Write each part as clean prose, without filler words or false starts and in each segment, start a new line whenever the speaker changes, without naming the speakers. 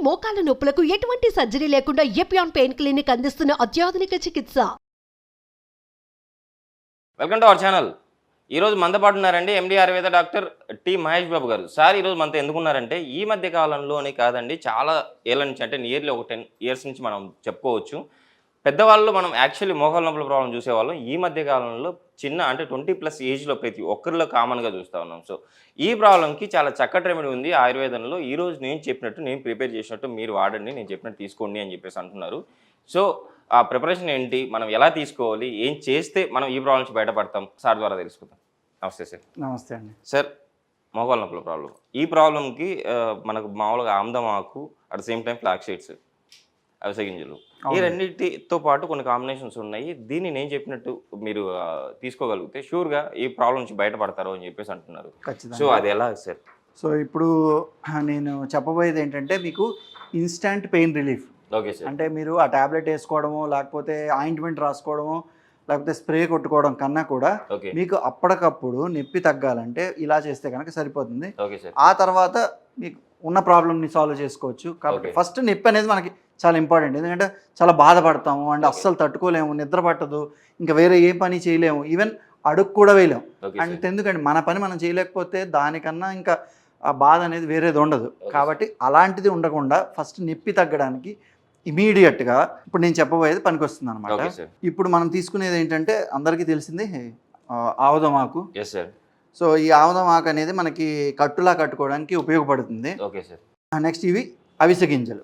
మోకాల నొప్పులకు ఎటువంటి సర్జరీ లేకుండా ఎపియాన్ పెయిన్ క్లినిక్ అందిస్తున్న అత్యాధునిక చికిత్స.
Welcome to our channel. ఈరోజు మనతో పాటు ఉన్నారండి ఎండి ఆయుర్వేద డాక్టర్ టి మహేష్ బాబు గారు. సార్ ఈరోజు మనతో ఎందుకున్నారంటే ఈ మధ్య కాలంలోనే కాదండి, చాలా ఏళ్ళ నుంచి, అంటే నియర్లీ ఒక 10 years నుంచి మనం చెప్పుకోవచ్చు. పెద్దవాళ్ళు మనం యాక్చువల్లీ మోకాల నొప్పుల ప్రాబ్లం చూసేవాళ్ళం. ఈ మధ్య కాలంలో చిన్న అంటే 20+ ఏజ్లో ప్రతి ఒక్కరిలో కామన్గా చూస్తూ ఉన్నాం. సో ఈ ప్రాబ్లంకి చాలా చక్కటి రెమెడీ ఉంది ఆయుర్వేదంలో. ఈరోజు నేను చెప్పినట్టు, నేను ప్రిపేర్ చేసినట్టు మీరు వాడండి, నేను చెప్పినట్టు తీసుకోండి అని చెప్పేసి అంటున్నారు. సో ఆ ప్రిపరేషన్ ఏంటి, మనం ఎలా తీసుకోవాలి, ఏం చేస్తే మనం ఈ ప్రాబ్లం నుంచి బయటపడతాం, సార్ ద్వారా తెలుసుకుందాం. నమస్తే సార్.
నమస్తే అండి.
సార్, మోకాల నొప్పుల ప్రాబ్లం, ఈ ప్రాబ్లంకి మనకు మామూలుగా ఆమ్దమాకు, at the same time flax seeds, అవిసె గింజలు, ఈ రెండింటితో పాటు కొన్ని కాంబినేషన్స్ ఉన్నాయి. దీన్ని నేను చెప్పినట్టు మీరు తీసుకోగలిగితే షూర్గా ఈ ప్రాబ్లం నుంచి బయటపడతారు అని చెప్పేసి అంటున్నారు. సో అది ఎలా సార్?
సో ఇప్పుడు నేను చెప్పబోయేది ఏంటంటే, మీకు instant pain relief.
Okay sir.
అంటే మీరు ఆ ట్యాబ్లెట్ వేసుకోవడము, లేకపోతే ఆయింట్మెంట్ రాసుకోవడము, లేకపోతే స్ప్రే కొట్టుకోవడం కన్నా కూడా మీకు అప్పటికప్పుడు నొప్పి తగ్గాలంటే ఇలా చేస్తే కనుక సరిపోతుంది. ఆ తర్వాత మీకు ఉన్న ప్రాబ్లమ్ని సాల్వ్ చేసుకోవచ్చు. కాబట్టి ఫస్ట్ నొప్పి అనేది మనకి చాలా ఇంపార్టెంట్. ఎందుకంటే చాలా బాధపడతాము అండ్ అస్సలు తట్టుకోలేము, నిద్ర పట్టదు, ఇంకా వేరే ఏ పని చేయలేము, ఈవెన్ అడుగు కూడా వేయలేము. అంటే ఎందుకంటే మన పని మనం చేయలేకపోతే దానికన్నా ఇంకా ఆ బాధ అనేది వేరేది ఉండదు. కాబట్టి అలాంటిది ఉండకుండా ఫస్ట్ నొప్పి తగ్గడానికి ఇమీడియట్గా ఇప్పుడు నేను చెప్పబోయేది పనికి వస్తుంది అనమాట. ఇప్పుడు మనం తీసుకునేది ఏంటంటే అందరికీ తెలిసింది ఆముదమాకు. సో ఈ ఆముదమాకు అనేది మనకి కట్టులా కట్టుకోవడానికి ఉపయోగపడుతుంది. నెక్స్ట్ ఇవి అవిసె గింజలు.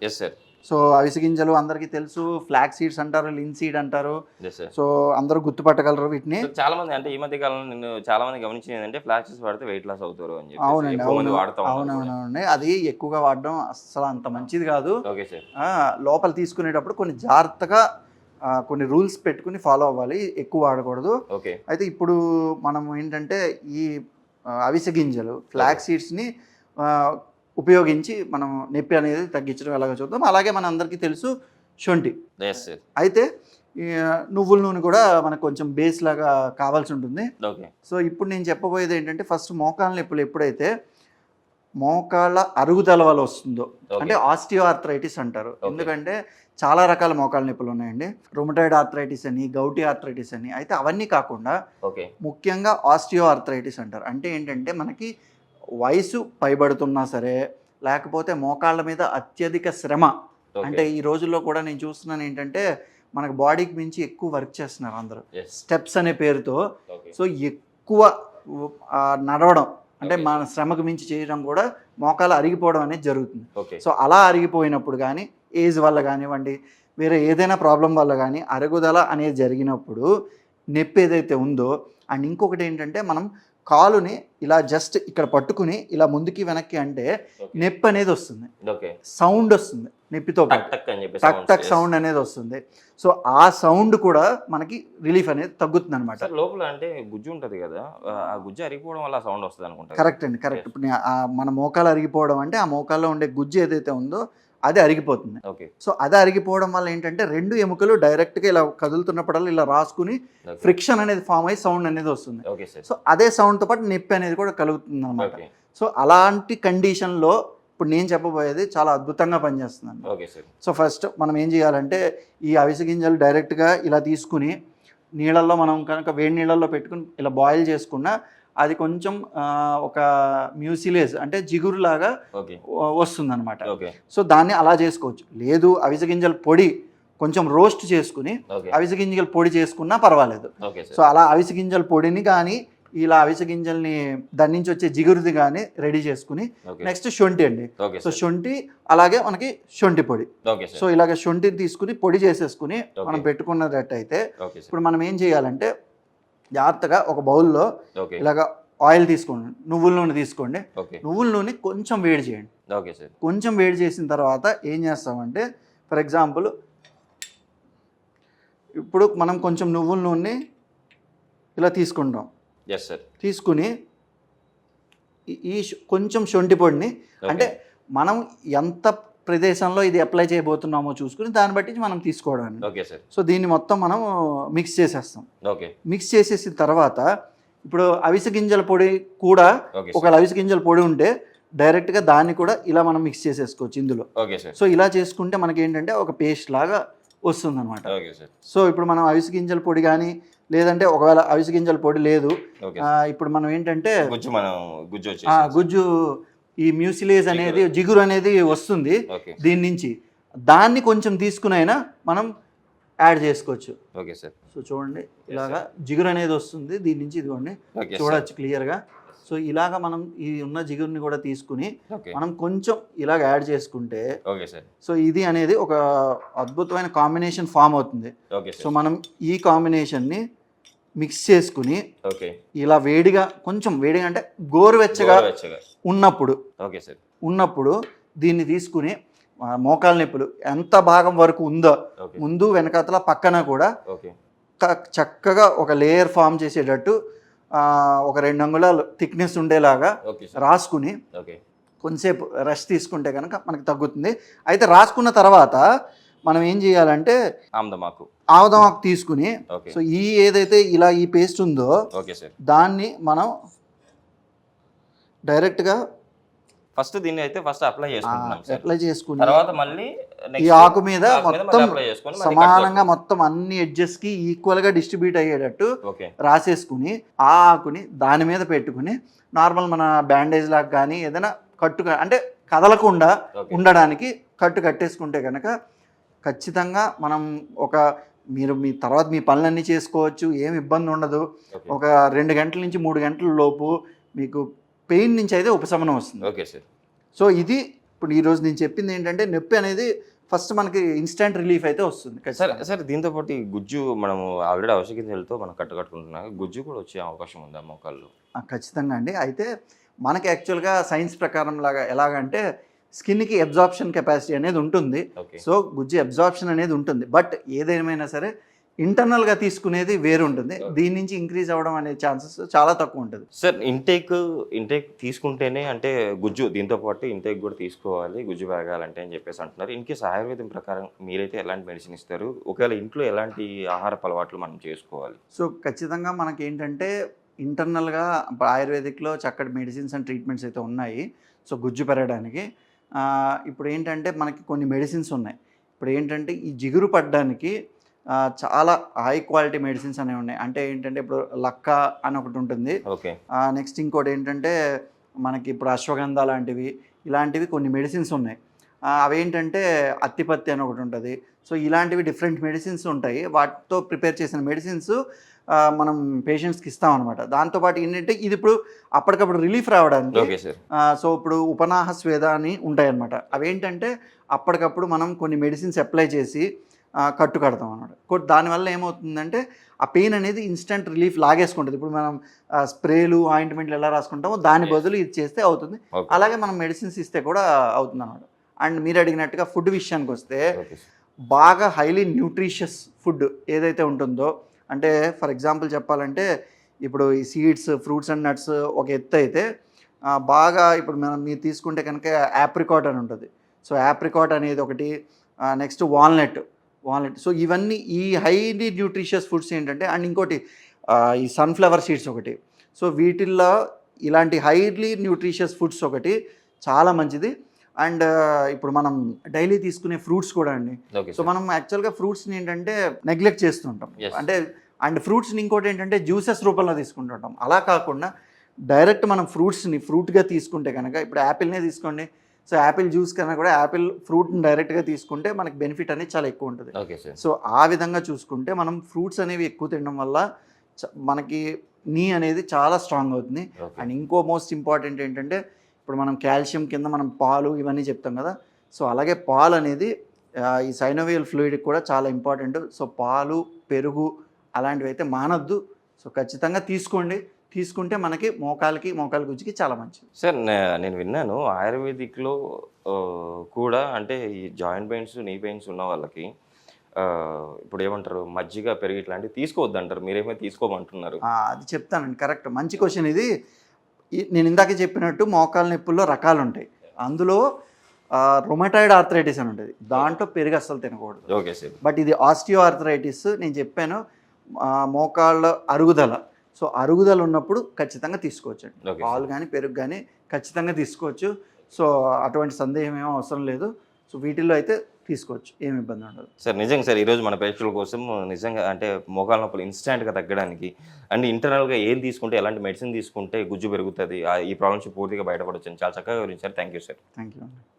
సో అవిసె గింజలు అందరికీ తెలుసు, ఫ్లాక్ సీడ్స్ అంటారు, లిన్ సీడ్ అంటారు. సో అందరూ గుర్తుపట్టగలరు వీటిని.
చాలా మంది, అంటే ఈ మధ్య కాలంలో నేను చాలా మంది గమనించింది ఏంటంటే ఫ్లాక్ సీడ్స్ వాడితే వెయిట్ లాస్ అవుతారు అని చెప్పి.
అవునండి, అవునవునండి. అది ఎక్కువగా వాడడం అసలు అంత మంచిది కాదు. లోపల తీసుకునేటప్పుడు కొన్ని జాగ్రత్తగా కొన్ని రూల్స్ పెట్టుకుని ఫాలో అవ్వాలి, ఎక్కువ వాడకూడదు. అయితే ఇప్పుడు మనం ఏంటంటే ఈ అవిసె గింజలు, ఫ్లాక్ సీడ్స్ని ఉపయోగించి మనం నొప్పి అనేది తగ్గించడం ఎలాగో చూద్దాం. అలాగే మన అందరికీ తెలుసు శొంఠి. అయితే నువ్వుల నూనె కూడా మనకు కొంచెం బేస్ లాగా కావాల్సి ఉంటుంది. సో ఇప్పుడు నేను చెప్పబోయేది ఏంటంటే, ఫస్ట్ మోకాళ్ళ నొప్పులు ఎప్పుడైతే మోకాళ్ళ అరుగుదల వల్ల వస్తుందో, అంటే ఆస్టియో ఆర్థరైటిస్ అంటారు. ఎందుకంటే చాలా రకాల మోకాళ్ళ నొప్పులు ఉన్నాయండి. రొమటాయిడ్ ఆర్థరైటిస్ అని, గౌటీ ఆర్థరైటిస్ అని. అయితే అవన్నీ కాకుండా ముఖ్యంగా ఆస్టియో ఆర్థరైటిస్ అంటారు. అంటే ఏంటంటే మనకి వయసు పైబడుతున్నా సరే, లేకపోతే మోకాళ్ళ మీద అత్యధిక శ్రమ, అంటే ఈ రోజుల్లో కూడా నేను చూస్తున్నాను ఏంటంటే మనకు బాడీకి మించి ఎక్కువ వర్క్ చేస్తున్నారు అందరూ, స్టెప్స్ అనే పేరుతో. సో ఎక్కువ నడవడం, అంటే మన శ్రమకు మించి చేయడం కూడా మోకాలు అరిగిపోవడం అనేది జరుగుతుంది. సో అలా అరిగిపోయినప్పుడు కానీ, ఏజ్ వల్ల కానివ్వండి, వేరే ఏదైనా ప్రాబ్లం వల్ల కానీ అరుగుదల అనేది జరిగినప్పుడు నొప్పి ఏదైతే ఉందో, అండ్ ఇంకొకటి ఏంటంటే మనం కాలుని ఇలా జస్ట్ ఇక్కడ పట్టుకుని ఇలా ముందుకి వెనక్కి అంటే నొప్పి అనేది వస్తుంది, సౌండ్ వస్తుంది, నొప్పితో టక్ టక్ సౌండ్ అనేది వస్తుంది. సో ఆ సౌండ్ కూడా మనకి రిలీఫ్ అనేది తగ్గుతుంది అనమాట.
లోపల అంటే గుజ్జు ఉంటుంది కదా, ఆ గుజ్జు అరిగిపోవడం వల్ల సౌండ్ వస్తుంది అనుకుంటా.
కరెక్ట్ అండి, కరెక్ట్. ఇప్పుడు మన మోకాలు అరిగిపోవడం అంటే ఆ మోకాల్లో ఉండే గుజ్జు ఏదైతే ఉందో అది అరిగిపోతుంది. సో అది అరిగిపోవడం వల్ల ఏంటంటే రెండు ఎముకలు డైరెక్ట్గా ఇలా కదులుతున్నప్పుడల్లా ఇలా రాసుకుని ఫ్రిక్షన్ అనేది ఫామ్ అయ్యి సౌండ్ అనేది వస్తుంది. సో అదే సౌండ్తో పాటు నొప్పి అనేది కూడా కలుగుతుంది అనమాట. సో అలాంటి కండిషన్లో ఇప్పుడు నేను చెప్పబోయేది చాలా అద్భుతంగా పనిచేస్తుంది. సో ఫస్ట్ మనం ఏం చేయాలంటే, ఈ అవిసె గింజలు డైరెక్ట్గా ఇలా తీసుకుని నీళ్ళల్లో మనం కనుక వేడి నీళ్ళల్లో పెట్టుకుని ఇలా బాయిల్ చేసుకున్నా అది కొంచెం ఒక మ్యూసిలేజ్ అంటే జిగురులాగా వస్తుంది అనమాట. సో దాన్ని అలా చేసుకోవచ్చు. లేదు అవిసె గింజల పొడి కొంచెం రోస్ట్ చేసుకుని అవిసె గింజల పొడి చేసుకున్నా పర్వాలేదు. సో అలా అవిసె గింజల పొడిని కానీ, ఇలా అవిసె గింజల్ని దాని నుంచి వచ్చే జిగురుది కానీ రెడీ చేసుకుని, నెక్స్ట్ శొంఠి అండి. సో శొంఠి, అలాగే మనకి శొంఠి పొడి. సో ఇలాగ శొంఠిని తీసుకుని పొడి చేసేసుకుని మనం పెట్టుకున్నట్టయితే, ఇప్పుడు మనం ఏం చేయాలంటే జాగ్రత్తగా ఒక బౌల్లో ఇలాగ ఆయిల్ తీసుకోండి, నువ్వుల నూనె తీసుకోండి. నువ్వుల నూనె కొంచెం వేడి చేయండి. కొంచెం వేడి చేసిన తర్వాత ఏం చేస్తామంటే, ఫర్ ఎగ్జాంపుల్ ఇప్పుడు మనం కొంచెం నువ్వుల నూనె ఇలా తీసుకుంటాం. తీసుకుని ఈ కొంచెం శొంఠి పొడిని, అంటే మనం ఎంత ప్రదేశంలో ఇది అప్లై చేయబోతున్నామో చూసుకుని దాన్ని బట్టి మనం తీసుకోవడం. సో దీన్ని మొత్తం మనం మిక్స్ చేసేస్తాం. మిక్స్ చేసేసిన తర్వాత ఇప్పుడు అవిసె గింజల పొడి కూడా, ఒక అవిసె గింజల పొడి ఉంటే డైరెక్ట్గా దాన్ని కూడా ఇలా మనం మిక్స్ చేసేసుకోవచ్చు ఇందులో.
Okay sir.
సో ఇలా చేసుకుంటే మనకి ఏంటంటే ఒక పేస్ట్ లాగా వస్తుంది అనమాట.
Okay sir.
సో ఇప్పుడు మనం అవిసె గింజల పొడి కానీ లేదంటే ఒకవేళ అవిసె గింజల పొడి లేదు, ఇప్పుడు మనం ఏంటంటే గుజ్జు ఈ మ్యూసిలేజ్ అనేది జిగురు అనేది వస్తుంది దీని నుంచి, దాన్ని కొంచెం తీసుకునైనా మనం యాడ్ చేసుకోవచ్చు.
Okay sir.
సో చూడండి ఇలాగా జిగురు అనేది వస్తుంది దీని నుంచి, ఇదిగోండి చూడవచ్చు క్లియర్గా. సో ఇలాగా మనం ఈ ఉన్న జిగురుని కూడా తీసుకుని మనం కొంచెం ఇలాగ యాడ్ చేసుకుంటే సో ఇది అనేది ఒక అద్భుతమైన కాంబినేషన్ ఫామ్ అవుతుంది. సో మనం ఈ కాంబినేషన్ని మిక్స్ చేసుకుని ఇలా వేడిగా, కొంచెం వేడిగా అంటే గోరువెచ్చగా ఉన్నప్పుడు దీన్ని తీసుకుని మోకాలు నొప్పులు ఎంత భాగం వరకు ఉందో ముందు వెనకాతల పక్కన కూడా చక్కగా ఒక లేయర్ ఫామ్ చేసేటట్టు ఒక 2 అంగుళాలు థిక్నెస్ ఉండేలాగా రాసుకుని కొంచెంసేపు రెస్ట్ తీసుకుంటే కనుక మనకి తగ్గుతుంది. అయితే రాసుకున్న తర్వాత మనం ఏం చేయాలంటే ఆముదమాకు తీసుకుని, సో ఈ ఏదైతే ఇలా ఈ పేస్ట్ ఉందో దాన్ని మనం డైరెక్ట్గా
ఫస్ట్ దీన్ని అయితే
అప్లై చేసుకుని
తర్వాత మళ్ళీ
ఈ ఆకు మీద మొత్తం సమానంగా మొత్తం అన్ని ఎడ్జెస్ కి ఈక్వల్ గా డిస్ట్రిబ్యూట్ అయ్యేటట్టు రాసేసుకుని ఆ ఆకుని దాని మీద పెట్టుకుని నార్మల్ మన బ్యాండేజ్ లాగా కానీ ఏదైనా అంటే కదలకుండా ఉండడానికి కట్టేసుకుంటే కనుక ఖచ్చితంగా మనం మీ తర్వాత మీ పనులన్నీ చేసుకోవచ్చు, ఏం ఇబ్బంది ఉండదు. ఒక 2 గంటల నుంచి 3 గంటల లోపు మీకు పెయిన్ నుంచి అయితే ఉపశమనం వస్తుంది.
Okay sir.
సో ఇది ఇప్పుడు ఈరోజు నేను చెప్పింది ఏంటంటే నొప్పి అనేది ఫస్ట్ మనకి ఇన్స్టెంట్ రిలీఫ్ అయితే వస్తుంది.
సార్ దీంతో పాటు గుజ్జు మనము ఆల్రెడీ అవిసె గింజలతో మనం కట్టుకుంటున్నాం, గుజ్జు కూడా వచ్చే అవకాశం ఉందా మోకాళ్ళు?
ఖచ్చితంగా అండి. అయితే మనకి యాక్చువల్గా సైన్స్ ప్రకారం ఎలాగంటే స్కిన్కి అబ్జార్ప్షన్ కెపాసిటీ అనేది ఉంటుంది. సో గుజ్జు అబ్జార్ప్షన్ అనేది ఉంటుంది. బట్ ఏదేమైనా సరే ఇంటర్నల్గా తీసుకునేది వేరు ఉంటుంది. దీని నుంచి ఇంక్రీజ్ అవ్వడం అనే ఛాన్సెస్ చాలా తక్కువ ఉంటుంది.
సార్ ఇంటేక్ తీసుకుంటేనే అంటే గుజ్జు దీంతో పాటు ఇంటేక్ కూడా తీసుకోవాలి గుజ్జు పెరగాలంటే అని చెప్పేసి అంటున్నారు. ఇన్ కేసు ఆయుర్వేదం ప్రకారం మీరైతే ఎలాంటి మెడిసిన్ ఇస్తారు, ఒకవేళ ఇంట్లో ఎలాంటి ఆహారపు అలవాట్లు మనం చేసుకోవాలి?
సో ఖచ్చితంగా మనకి ఏంటంటే ఇంటర్నల్గా ఆయుర్వేదిక్లో చక్కటి మెడిసిన్స్ అండ్ ట్రీట్మెంట్స్ అయితే ఉన్నాయి. సో గుజ్జు పెరగడానికి ఇప్పుడు ఏంటంటే మనకి కొన్ని మెడిసిన్స్ ఉన్నాయి. ఇప్పుడు ఏంటంటే ఈ జిగురు పడడానికి చాలా హై క్వాలిటీ మెడిసిన్స్ అనేవి ఉన్నాయి. అంటే ఏంటంటే ఇప్పుడు లక్క అని ఒకటి ఉంటుంది. నెక్స్ట్ ఇంకోటి ఏంటంటే మనకి ఇప్పుడు అశ్వగంధ ఇలాంటివి కొన్ని మెడిసిన్స్ ఉన్నాయి. అవేంటంటే అత్తిపత్తి అని ఒకటి ఉంటుంది. సో ఇలాంటివి డిఫరెంట్ మెడిసిన్స్ ఉంటాయి. వాటితో ప్రిపేర్ చేసిన మెడిసిన్స్ మనం పేషెంట్స్కి ఇస్తాం అనమాట. దాంతోపాటు ఏంటంటే ఇది ఇప్పుడు అప్పటికప్పుడు రిలీఫ్ రావడానికి సో ఇప్పుడు ఉపనాహ స్వేద అని ఉంటాయి అనమాట. అవేంటంటే అప్పటికప్పుడు మనం కొన్ని మెడిసిన్స్ అప్లై చేసి కడతాం అనమాట. దానివల్ల ఏమవుతుందంటే ఆ పెయిన్ అనేది ఇన్స్టెంట్ రిలీఫ్ లాగేసుకుంటుంది. ఇప్పుడు మనం స్ప్రేలు ఆయింట్మెంట్లు ఎలా రాసుకుంటామో దాని బదులు ఇది చేస్తే అవుతుంది. అలాగే మనం మెడిసిన్స్ ఇస్తే కూడా అవుతుంది అనమాట. అండ్ మీరు అడిగినట్టుగా ఫుడ్ విషయానికి వస్తే బాగా హైలీ న్యూట్రిషియస్ ఫుడ్ ఏదైతే ఉంటుందో, అంటే ఫర్ ఎగ్జాంపుల్ చెప్పాలంటే ఇప్పుడు ఈ సీడ్స్, ఫ్రూట్స్ అండ్ నట్స్ ఒక ఎత్తు అయితే బాగా ఇప్పుడు మీరు తీసుకుంటే కనుక యాప్రికాట్ అని ఉంటుంది. సో యాప్రికాట్ అనేది ఒకటి, నెక్స్ట్ వాల్నట్. సో ఇవన్నీ ఈ హైలీ న్యూట్రిషియస్ ఫుడ్స్ ఏంటంటే, అండ్ ఇంకోటి ఈ సన్ఫ్లవర్ సీడ్స్ ఒకటి. సో వీటిల్లో ఇలాంటి హైలీ న్యూట్రిషియస్ ఫుడ్స్ ఒకటి చాలా మంచిది. అండ్ ఇప్పుడు మనం డైలీ తీసుకునే ఫ్రూట్స్ కూడా అండి. సో మనం యాక్చువల్గా ఫ్రూట్స్ని ఏంటంటే నెగ్లెక్ట్ చేస్తుంటాం. అంటే అండ్ ఫ్రూట్స్ని ఇంకోటి ఏంటంటే జ్యూసెస్ రూపంలో తీసుకుంటుంటాం. అలా కాకుండా డైరెక్ట్ మనం ఫ్రూట్స్ని ఫ్రూట్గా తీసుకుంటే కనుక, ఇప్పుడు యాపిల్నే తీసుకోండి. సో యాపిల్ జ్యూస్ కన్నా కూడా యాపిల్ ఫ్రూట్ని డైరెక్ట్గా తీసుకుంటే మనకి బెనిఫిట్ అనేది చాలా ఎక్కువ ఉంటుంది. సో ఆ విధంగా చూసుకుంటే మనం ఫ్రూట్స్ అనేవి ఎక్కువ తినడం వల్ల మనకి నీ అనేది చాలా స్ట్రాంగ్ అవుతుంది. అండ్ ఇంకో మోస్ట్ ఇంపార్టెంట్ ఏంటంటే ఇప్పుడు మనం కాల్షియం కింద మనం పాలు ఇవన్నీ చెప్తాం కదా. సో అలాగే పాలు అనేది ఈ సైనోవియల్ ఫ్లూయిడ్ కూడా చాలా ఇంపార్టెంట్. సో పాలు, పెరుగు అలాంటివి అయితే మానద్దు. సో ఖచ్చితంగా తీసుకుంటే మనకి మోకాలు గుజ్జుకి చాలా మంచిది.
సార్ నేను విన్నాను ఆయుర్వేదిక్లో కూడా అంటే ఈ జాయింట్ పెయిన్స్, నీ పెయిన్స్ ఉన్న వాళ్ళకి ఇప్పుడు ఏమంటారు మజ్జిగ, పెరుగు ఇట్లాంటివి తీసుకోవద్దు అంటారు. మీరేమో తీసుకోమంటున్నారు.
అది చెప్తానండి, కరెక్ట్, మంచి క్వశ్చన్ ఇది. నేను ఇందాక చెప్పినట్టు మోకాలు నొప్పుల్లో రకాలు ఉంటాయి. అందులో రొమటాయిడ్ ఆర్థరైటిస్ అని ఉంటుంది. దాంట్లో పెరుగు అస్సలు తినకూడదు.
Okay sir.
బట్ ఇది ఆస్టియో ఆర్థరైటిస్ నేను చెప్పాను, మోకాళ్ళ అరుగుదల. సో అరుగుదల ఉన్నప్పుడు ఖచ్చితంగా తీసుకోవచ్చండి. పాలు కానీ పెరుగు కానీ ఖచ్చితంగా తీసుకోవచ్చు. సో అటువంటి సందేహం ఏమీ అవసరం లేదు. సో వీటిల్లో అయితే తీసుకోవచ్చు, ఏమి ఇబ్బంది ఉండదు.
సార్ నిజంగా సార్ ఈరోజు మన ప్రేక్షకుల కోసం నిజంగా అంటే మోకాల నొప్పులు ఇన్స్టాంట్గా తగ్గడానికి అండ్ ఇంటర్నల్గా ఏం తీసుకుంటే ఎలాంటి మెడిసిన్ తీసుకుంటే గుజ్జు పెరుగుతుంది ఈ ప్రాబ్లమ్స్ పూర్తిగా బయటపడవచ్చు చాలా చక్కగా వివరించారు. Thank you sir.
Thank you.